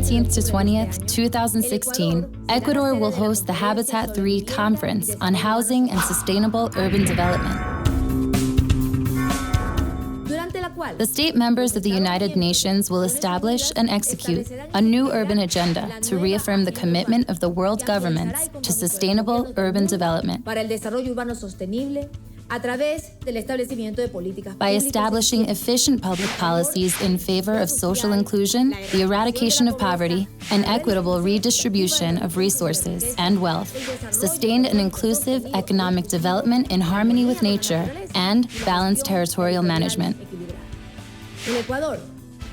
17th to 20th, 2016, Ecuador will host the Habitat 3 Conference on Housing and Sustainable Urban Development. The state members of the United Nations will establish and execute a new urban agenda to reaffirm the commitment of the world governments to sustainable urban development. By establishing efficient public policies in favor of social inclusion, the eradication of poverty, and equitable redistribution of resources and wealth, sustained and inclusive economic development in harmony with nature, and balanced territorial management.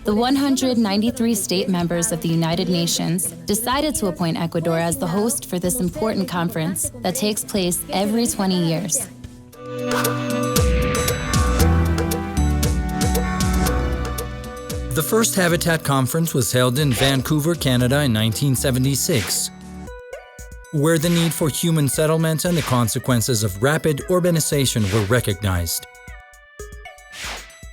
The 193 state members of the United Nations decided to appoint Ecuador as the host for this important conference that takes place every 20 years. The first Habitat Conference was held in Vancouver, Canada in 1976, where the need for human settlement and the consequences of rapid urbanization were recognized.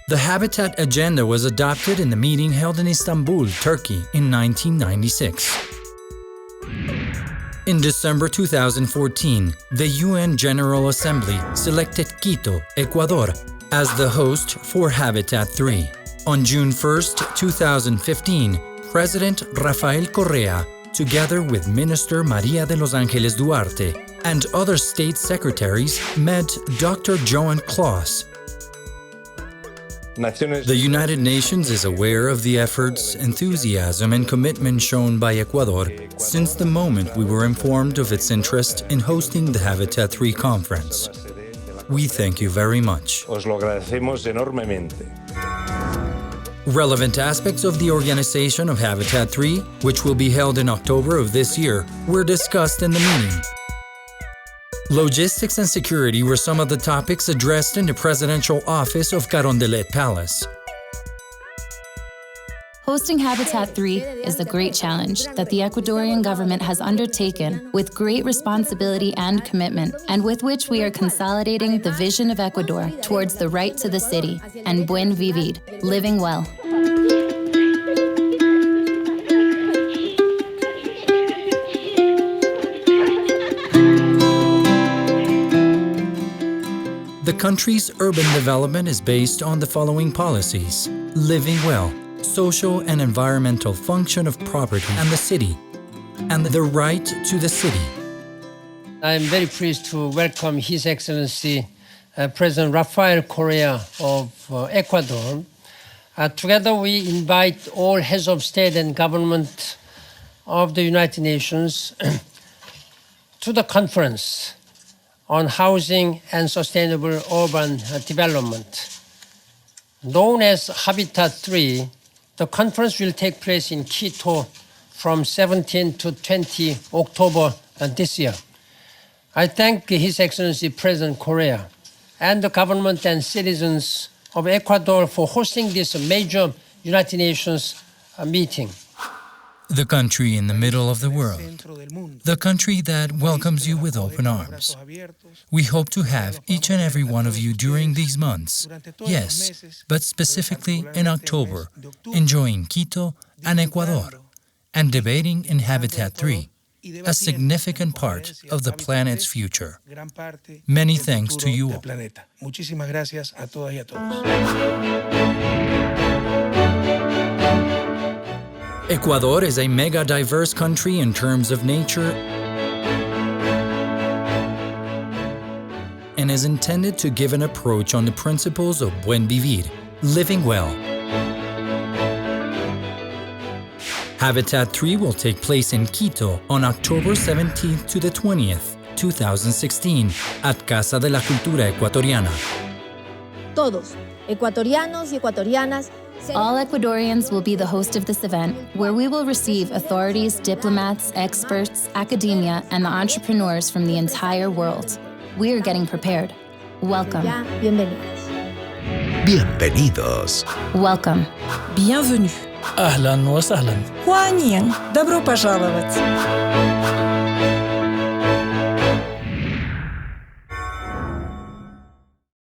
The Habitat Agenda was adopted in the meeting held in Istanbul, Turkey in 1996. In December 2014, the UN General Assembly selected Quito, Ecuador, as the host for Habitat 3. On June 1, 2015, President Rafael Correa, together with Minister Maria de los Ángeles Duarte and other state secretaries, met Dr. Joan Claus. The United Nations is aware of the efforts, enthusiasm, and commitment shown by Ecuador since the moment we were informed of its interest in hosting the Habitat 3 conference. We thank you very much. Os lo agradecemos enormemente. Relevant aspects of the organization of Habitat 3, which will be held in October of this year, were discussed in the meeting. Logistics and security were some of the topics addressed in the presidential office of Carondelet Palace. Hosting Habitat 3 is a great challenge that the Ecuadorian government has undertaken with great responsibility and commitment, and with which we are consolidating the vision of Ecuador towards the right to the city and buen vivir, living well. The country's urban development is based on the following policies: living well, social and environmental function of property and the city, and the right to the city. I am very pleased to welcome His Excellency President Rafael Correa of Ecuador. Together we invite all heads of state and government of the United Nations to the conference on housing and sustainable urban development. Known as Habitat 3, the conference will take place in Quito from 17 to 20 October this year. I thank His Excellency President Correa and the government and citizens of Ecuador for hosting this major United Nations meeting. The country in the middle of the world, the country that welcomes you with open arms. We hope to have each and every one of you during these months, yes, but specifically in October, enjoying Quito and Ecuador, and debating in Habitat 3, a significant part of the planet's future. Many thanks to you all. Ecuador is a mega-diverse country in terms of nature and is intended to give an approach on the principles of buen vivir, living well. Habitat 3 will take place in Quito on October 17th to the 20th, 2016, at Casa de la Cultura Ecuatoriana. Todos, ecuatorianos y ecuatorianas. All Ecuadorians will be the host of this event, where we will receive authorities, diplomats, experts, academia, and the entrepreneurs from the entire world. We are getting prepared. Welcome. Bienvenidos. Bienvenidos. Welcome. Bienvenue. أهلاً وسهلاً. Добро пожаловать.